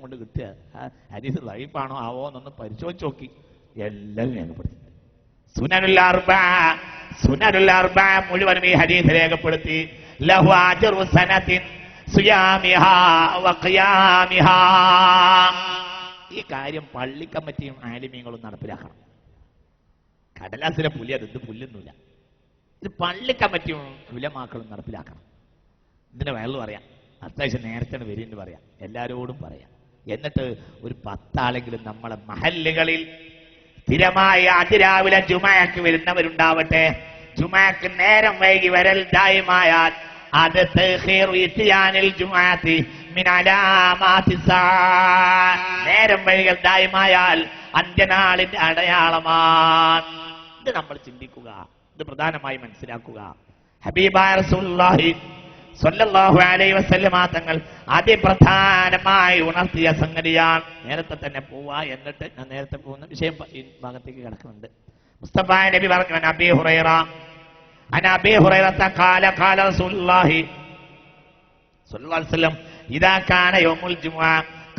കൊണ്ട് കിട്ടുക. ഹദീസ് ലൈഫാണോ ആവോ എന്നൊന്ന് പരിശോധിച്ച് നോക്കി. എല്ലാം രേഖപ്പെടുത്തി. സുനനുൽ അർബഅ മുഴുവനും ഈ ഹദീസ് രേഖപ്പെടുത്തി. ലഹു അജ്റു സനത്തിൻ സിയാമിഹാ വഖിയാമിഹാ. ഈ കാര്യം പള്ളി കമ്മിറ്റിയും ആലിമീങ്ങളും നടപ്പിലാക്കണം. കടലാസിലെ പുല്ല് അത് പുല്ലൊന്നുമില്ല. ഇത് പള്ളി കമ്മിറ്റിയും ഉലമാക്കളും നടപ്പിലാക്കണം. ഇതിന് വയറു പറയാം, അത്യാവശ്യം നേരത്തെ വരിയെന്ന് പറയാം, എല്ലാവരോടും പറയാം. എന്നിട്ട് ഒരു 10 ആളെങ്കിലും നമ്മളെ മഹല്ലുകളിൽ സ്ഥിരമായി അതിരാവിലെ ജുമഅക്ക് വരുന്നവരുണ്ടാവട്ടെ. ജുമഅക്ക് നേരം വൈകി വരൽ ദായിമായാൽ അത് തഖീറു ഇത്യാനിൽ ജുമഅത്തി മിൻ അലാമാത്തി സാ. നേരം വൈകൽ ദായിമായാൽ അന്ത്യനാളിന്റെ അടയാളമാണ്. ഇത് നമ്മൾ ചിന്തിക്കുക, ഇത് പ്രധാനമായി മനസ്സിലാക്കുക. ഹബീബായ റസൂലുള്ളാഹി സ്വല്ലല്ലാഹു അലൈഹി വസല്ലമ തങ്ങൾ അതിപ്രധാനമായി ഉണർത്തിയ സംഗതിയാണ്. നേരത്തെ തന്നെ പോവാ. എന്നിട്ട് ഞാൻ നേരത്തെ പോകുന്ന വിഷയം ഈ ഭാഗത്തേക്ക് കിടക്കുന്നുണ്ട്. മുസ്തഫ നബി പറഞ്ഞു, അബീ ഹുറൈറ ഖാല റസൂലുള്ളാഹി സ്വല്ലല്ലാഹു അലൈഹി വസല്ലം ഇദാ കാന യൗമുൽ ജുമുഅ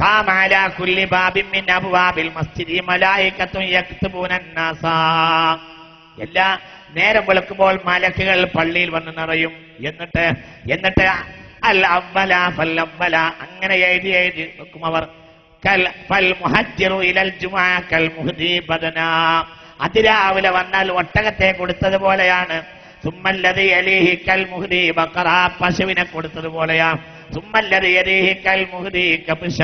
ഖാമ അലാ കുല്ലി ബാബിൻ മിൻ അബ്വാബിൽ മസ്ജിദി മലായികത്തുൻ യക്തുബൂന അന്നാസ. എല്ലാ നേരം വെളുക്കുമ്പോൾ മലക്കുകൾ പള്ളിയിൽ വന്ന് നിറയും. എന്നിട്ട് അൽ അവ്വല ഫൽ അവ്വല അങ്ങനെ എഴുതി വെക്കും അവർ. ഫൽ മുഹജ്ജിറു ഇലൽ ജുമുഅ കൽ മുഹ്ദി ബദനാ. അതിരാവിലെ വന്നാൽ ഒട്ടകത്തെ കൊടുത്തതുപോലെയാണ്. സുമ്മല്ലദി യലീഹി കൽ മുഹ്ദി ബഖറ, പശുവിനെ കൊടുത്തതുപോലെയാണ്. സുമ്മല്ലദി യലീഹി കൽ മുഹ്ദി കബ്ശ,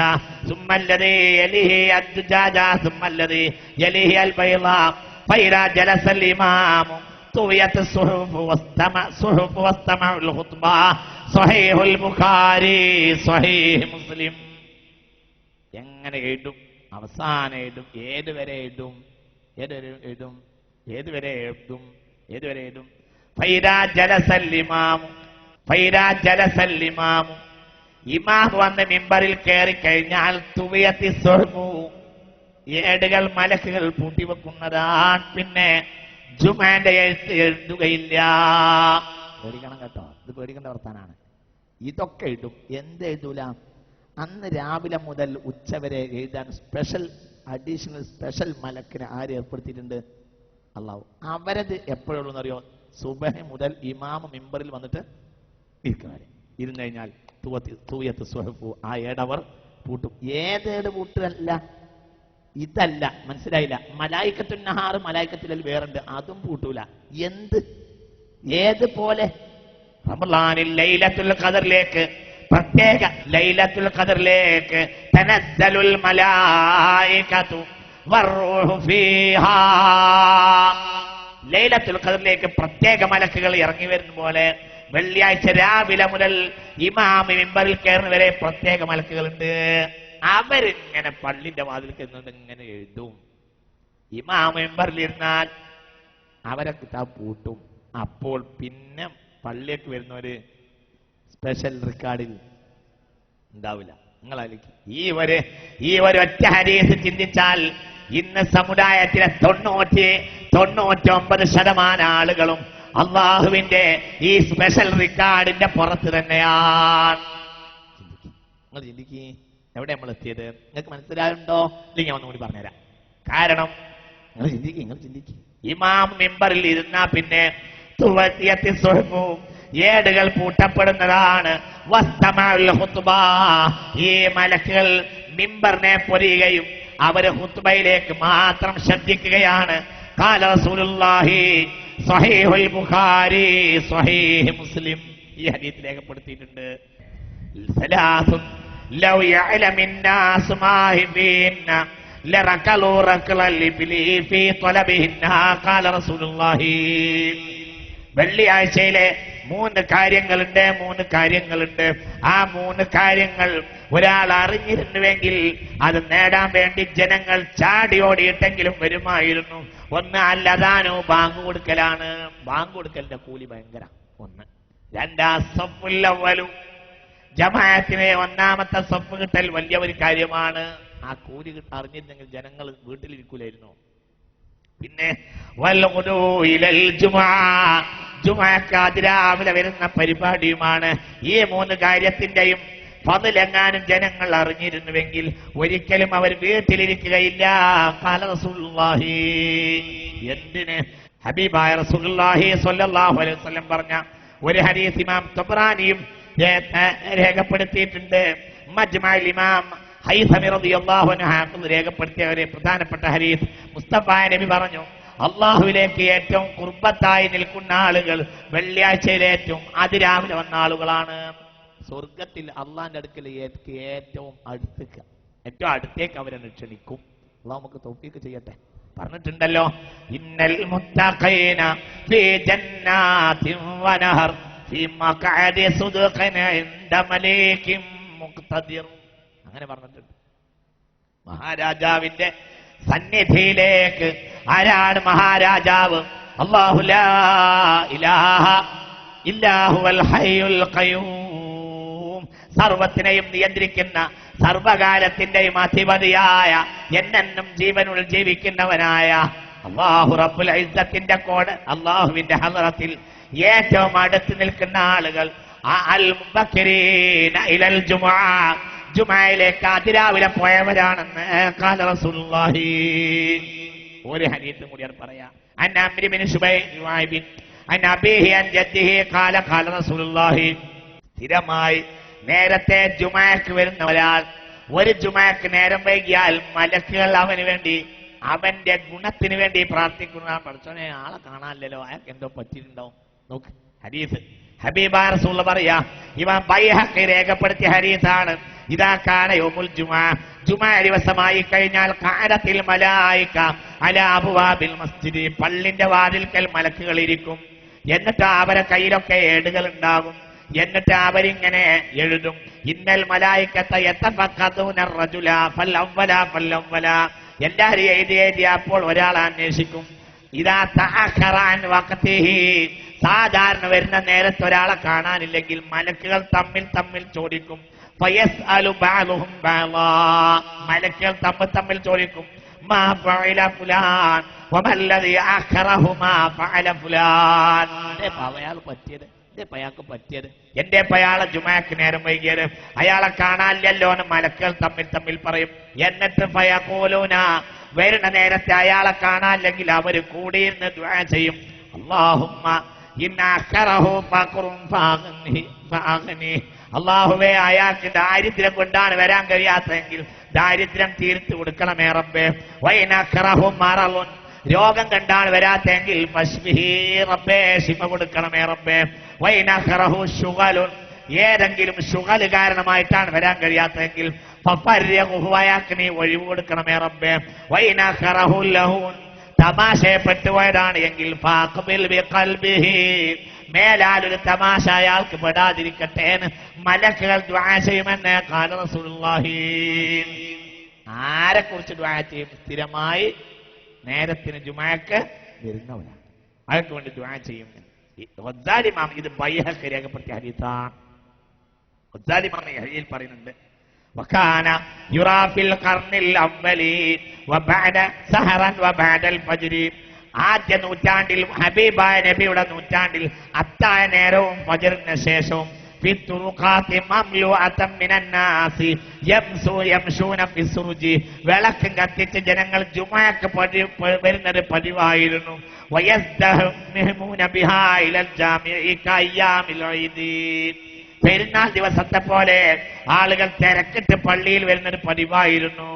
സുമ്മല്ലദി യലീഹി അദ്ജാജ, സുമ്മല്ലദി യലീഹി അൽ ബൈളാ. ഫൈദാ ജലസൽ ഇമാമു طويت الصحف واستمع الخطبة. صحيح البخاري صحيح مسلم. എങ്ങനെ എഴുതും? അവസാനം എഴുതും. ഏതുവരെ എഴുതും? ഫൈദാ ജലസൽ ഇമാമു, ഇമാം വന്ന് മിമ്പറിൽ കയറി കഴിഞ്ഞാൽ തുവിയത്തി സുഹ്ഫു, ഏടുകൾ മലക്കുകൾ പൂട്ടിവെക്കുന്നതാണ്. പിന്നെ ജുമാന്റെ എഴുതുകയില്ല. പേടിക്കണം കേട്ടോ, ഇത് പേടിക്കേണ്ട വർത്താനാണ്. ഇതൊക്കെ എഴുതും. എന്ത് എഴുതൂല? അന്ന് രാവിലെ മുതൽ ഉച്ചവരെ എഴുതാൻ സ്പെഷ്യൽ മലക്കിനെ ആര് ഏർപ്പെടുത്തിയിട്ടുണ്ട്? അല്ലാഹു. അവരത് എപ്പോഴുള്ളൂന്നറിയോ? സുബഹി മുതൽ ഇമാമ മിമ്പറിൽ വന്നിട്ട് ഇരിക്കുന്നവരെ ഇരുന്നു കഴിഞ്ഞാൽ തൂയത്ത് സുഹഫു, ആ ഏടവർ പൂട്ടും. ഏതേട് പൂട്ടല്ല, ഇതല്ല. മനസ്സിലായില്ല? മലായിക്കത്തുൻ നഹാർ, മലായിക്കത്തിൽ വേറുണ്ട്, അതും പൂട്ടൂല. ഏതുപോലെ റമളാനിൽ ലൈലത്തുൽ ഖദറിലേക്ക്, പ്രത്യേക ലൈലത്തുൽ ഖദറിലേക്ക് തനസ്സലുൽ മലായികതു വറൂഹു ഫീഹാ. ലൈലത്തുൽ ഖദറിലേക്ക് പ്രത്യേക മലക്കുകൾ ഇറങ്ങി വരുന്ന പോലെ വെള്ളിയാഴ്ച രാവിലെ മുതൽ ഇമാം മിമ്പറിൽ കയറുന്നവരെ പ്രത്യേക മലക്കുകളുണ്ട്. അവരിങ്ങനെ പള്ളിന്റെ വാതിൽ ചെന്നുകൊണ്ട് ഇങ്ങനെ എഴുതും. ഇമാം മെമ്പറിലിരുന്നാൽ അവരെ കിതാബ് പൂട്ടും. അപ്പോൾ പിന്നെ പള്ളിയൊക്കെ വരുന്നവര് സ്പെഷ്യൽ റെക്കോർഡിൽ ഉണ്ടാവില്ല. നിങ്ങളാലേക്ക് ഈ ഒരു ഒറ്റ ഹദീസ് ചിന്തിച്ചാൽ ഇന്ന് സമുദായത്തിലെ 99% ആളുകളും അള്ളാഹുവിന്റെ ഈ സ്പെഷ്യൽ റെക്കോർഡിന്റെ പുറത്ത് തന്നെയാണ്. നിങ്ങൾ ചിന്തിക്കേ, എവിടെ നമ്മൾ എത്തിയത്? നിങ്ങൾക്ക് മനസ്സിലായുണ്ടോ? ഇല്ലെങ്കിൽ ഞാൻ ഒന്നുകൂടി പറഞ്ഞുതരാം. കാരണം നിങ്ങൾ ചിന്തിക്കും. ഇമാം മിമ്പറിൽ ഇരുന്നാ പിന്നെ ഏടുകൾ പൂട്ടപ്പെടുന്നതാണ്. ഈ മലക്കുകൾ മിമ്പറിനെ പൊരിയുകയും അവര് ഹുത്ബയിലേക്ക് മാത്രം ശ്രദ്ധിക്കുകയാണ്. ഖാല റസൂലുള്ളാഹി സ്വഹീഹുൽ ബുഖാരി സ്വഹീഹ് മുസ്ലിം. ഈ ഹദീസ് രേഖപ്പെടുത്തിയിട്ടുണ്ട്. ലൗ യഅലമിന്നാസ് മാ ഹിബിന്ന ലറകലു റകലൽ ഇബ്ലി ഫീ ത്വലബിഹിന്ന. ഖാല റസൂലുള്ളാഹി. വെള്ളിയാഴ്ചയിലെ 3 കാര്യങ്ങളുണ്ട്. ആ 3 കാര്യങ്ങൾ ഒരാൾ അറിഞ്ഞിരുന്നുവെങ്കിൽ അത് നേടാൻ വേണ്ടി ജനങ്ങൾ ചാടിയോടിയിട്ടെങ്കിലും വരുമായിരുന്നു. ഒന്ന് അല്ലദാനോ, ബാങ്ക് കൊടുക്കലാണ്. ബാങ്ക് കൊടുക്കലിന്റെ കൂലി ഭയങ്കര. 1. 2 സഫുൽ അവ്വലു, ജമാഅത്തിനെ ഒന്നാമത്തെ സഫ് കിട്ടൽ വലിയ ഒരു കാര്യമാണ്. ആ കൂലി അറിഞ്ഞിരുന്നെങ്കിൽ ജനങ്ങൾ വീട്ടിലിരിക്കൂലായിരുന്നു. പിന്നെ ജുമുഅക്ക് അതിരാവിലെ വരുന്ന പരിപാടിയുമാണ്. ഈ 3 കാര്യത്തിന്റെയും ഫضലെങ്ങാനും ജനങ്ങൾ അറിഞ്ഞിരുന്നുവെങ്കിൽ ഒരിക്കലും അവർ വീട്ടിലിരിക്കുകയില്ല. ഖാല റസൂലുള്ളാഹി, എന്തിന്? ഹബീബായ റസൂലുള്ളാഹി സ്വല്ലല്ലാഹു അലൈഹി വസല്ലം പറഞ്ഞ ഒരു ഹദീസ് ഇമാം തബ്റാനിയും രേഖപ്പെടുത്തിയിട്ടുണ്ട്. മജ്മഉൽ ഇമാം ഹൈസമി റളിയല്ലാഹു അൻഹു രേഖപ്പെടുത്തിയ ഒരു പ്രധാനപ്പെട്ട ഹദീസ്, മുസ്തഫ നബി പറഞ്ഞു, അള്ളാഹുവിലേക്ക് ഏറ്റവും കുർബത്തായി നിൽക്കുന്ന ആളുകൾ വെള്ളിയാഴ്ചയിലെ ഏറ്റവും അതിരാവിലെ വന്ന ആളുകളാണ്. സ്വർഗത്തിൽ അള്ളാന്റെ അടുക്കൽ ഏറ്റവും അടുത്തേക്ക് അവരെ ക്ഷണിക്കും. അള്ളാഹു നമുക്ക് തൗഫീഖ് ചെയ്യട്ടെ. പറഞ്ഞിട്ടുണ്ടല്ലോ, ഇന്നൽ മുത്തഖീന ഫീ ജന്നാതിൻ വനഹർ ഫീ മഖഅദി സുദ്ഖിൻ ഇൻദ മലീകിൻ മുഖ്തദിർ. അങ്ങനെ പറഞ്ഞിട്ടുണ്ട്. മഹാരാജാവിന്റെ സന്നിധിയിലേക്ക് ആരാണ് മഹാരാജാവ്? അല്ലാഹു ലാ ഇലാഹ ഇല്ലാ ഹുവൽ ഹയ്യുൽ ഖയ്യൂം, സർവത്തിനെയും നിയന്ത്രിക്കുന്ന സർവകാലത്തിന്റെയും അധിപതിയായ എന്നെന്നും ജീവനുൾ ജീവിക്കുന്നവനായ അല്ലാഹു റബ്ബുൽ ഇസ്സത്തിന്റെ കോഡ് അല്ലാഹുവിന്റെ ഹളറത്തിൽ ഏറ്റവും അടുത്ത് നിൽക്കുന്ന ആളുകൾ അൽ മുബക്കിരീന ഇലൽ ജുമുഅ, ജുമുഅയിലേക്ക് അതിരാവിലെ പോയവരാണെന്ന് ഖാല റസൂലുള്ളാഹി. ഒരു ഹദീസും കൂടി പറയാം. അൻ അംർ ബിൻ ശുബൈബ് അൻ അബീഹി അൻ ജദ്ദിഹി ഖാല ഖാല റസൂലുള്ളാഹി. സ്ഥിരമായി നേരത്തെ ജുമുഅക്ക് വരുന്ന ഒരാൾ ഒരു ജുമുഅക്ക് നേരം വൈകിയാൽ മലക്കുകൾ അവന് വേണ്ടി, അവന്റെ ഗുണത്തിന് വേണ്ടി പ്രാർത്ഥിക്കുന്ന. പഠിച്ചോനെ, ആളെ കാണാനില്ലല്ലോ, അയാൾക്ക് എന്തോ പറ്റിയിട്ടുണ്ടാവും. നോക്ക് ഹദീസ്. ഹബീബായ റസൂൽ പറയാ, ഇമാം ബൈഹഖി രേഖപ്പെടുത്തിയ ഹദീസാണ്. ഇദാ കാന യൗമുൽ ജുമുഅ, ജുമുഅ ദിവസമായി കഴിഞ്ഞാൽ ഖഅദത്തിൽ മലായിക അലാ അബ്വാബിൽ മസ്ജിദ്, പള്ളിന്റെ വാതിൽക്കൽ മലക്കുകൾ ഇരിക്കും. എന്നിട്ട് അവരെ കയ്യിലൊക്കെ ഏടുകൾ ഉണ്ടാകും. എന്നിട്ട് അവരിങ്ങനെ എഴുതും, ഇന്നൽ മലായികത യതഫഖദൂന റജുല ഫല്ലവല. എല്ലാവരും എഴുതി അപ്പോൾ ഒരാൾ അന്വേഷിക്കും. ഇദാ തഅഖറ അൻ വഖതിഹി, സാധാരണ വരുന്ന നേരത്തെ ഒരാളെ കാണാനില്ലെങ്കിൽ മലക്കുകൾ തമ്മിൽ ചോദിക്കും. ഫയസ്അലു ബഅദുഹും ബഅദാ, മലക്കുകൾ തമ്മിൽ ചോദിക്കും, മാ ഫഅല ഫുലാൻ വമല്ലദി അഖറഹു മാ ഫഅല ഫുലാൻ. അയാൾ പറ്റിയത്, അയാൾക്ക് പറ്റിയത്, എന്റെ അയാളെ ജുമുഅക്ക് നേരം വൈകിയത്, അയാളെ കാണാനില്ലല്ലോ എന്ന് മലക്കുകൾ തമ്മിൽ പറയും. എന്നിട്ട് ഫയഖൂലൂന, വരുന്ന നേരത്തെ അയാളെ കാണാനില്ലെങ്കിൽ അവർ കൂടിയിരുന്ന് ദുആ ചെയ്യും, അല്ലാഹുമ്മ ഇന്ന അഖറഹു ഫഖറുൻ ഫഅഗ്നി, അല്ലാഹുവേ അയാൾക്ക് ദാരിദ്ര്യം കൊണ്ടാണ് വരാൻ കഴിയാത്തതെങ്കിൽ ദാരിദ്ര്യം തീർത്തു കൊടുക്കണമേ റബ്ബേ. വഇന അഖറഹു മറളുൻ, രോഗം കണ്ടാണ് വരാത്തെങ്കിൽ ഫശ്ഫിഹി റബ്ബേ, ശിഫ കൊടുക്കണമേ റബ്ബേ. വഇന അഖറഹു ശുഗലുൻ, ഏതെങ്കിലും ശുഗൽ കാരണമായിട്ടാണ് വരാൻ കഴിയാത്തതെങ്കിൽ ഫഫർരിഖുഹു, അയാൾക്ക് നീ ഒഴിവ് കൊടുക്കണമേ റബ്ബേ. വഇന അഖറഹു ലഹൂൻ, തമാശയപ്പെട്ടുപോയതാണ് എങ്കിൽ ഫാഖ്ബിൽ ബിഖൽബിഹി, മേലാലൊരു തമാശ അയാൾക്ക് പെടാതിരിക്കട്ടെ എന്ന് മലക്കുകൾ ദുആ ചെയ്യുമെന്ന് ഖാല റസൂലുള്ളാഹി. ആരെ കുറിച്ച് ദുആ ചെയ്യും? സ്ഥിരമായി നേരത്തിന് ജുമുഅക്ക് വരുന്നവരാണ്, അയാൾക്ക് വേണ്ടി ദുആ ചെയ്യും. ഗസാലി ഇമാം ഇത് ബൈഹഖി രേഖപ്പെടുത്തിയ ഹദീസാണ്. ഗസാലി ഇമാം ഈ ഹദീസിൽ പറയുന്നുണ്ട്, വകാന യുറാ ഫിൽ ഖർനിൽ അവ്വലി വബഅദ സഹറൻ വബഅദൽ ഫജ്രി, ആദ്യ നൂറ്റാണ്ടിൽ ഹബീബായ നബിയുടെ നൂറ്റാണ്ടിൽ അത്തായ നേരവും ഫജ്റിന് ശേഷവും വിളക്ക് കത്തിച്ച് ജനങ്ങൾ ജുമുഅക്ക് വരുന്നത് പതിവായിരുന്നു. പെരുന്നാൾ ദിവസത്തെ പോലെ ആളുകൾ തിരക്കിട്ട് പള്ളിയിൽ വരുന്നത് പതിവായിരുന്നു.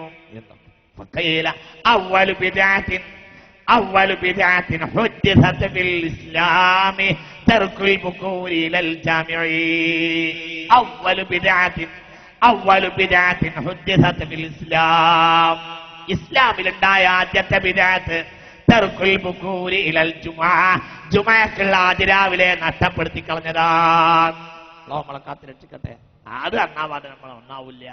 أول بدعة حدثت في الإسلام ترك البكور إلى الجامع. أول بدعة حدثت في الإسلام, ഇസ്ലാമിലുണ്ടായ ആദ്യത്തെ ബിദ്അത്ത് തർക്കുൽ ബുകൂരി ഇലൽ ജുമുഅ, ജുമുഅക്കുള്ള അതിരാവിലെ നഷ്ടപ്പെടുത്തി കളഞ്ഞതാണ്. അല്ലാഹു നമ്മളെ കാത്ത് രക്ഷിക്കട്ടെ. അത് നന്നാവാതെ നമ്മൾ നന്നാവില്ല.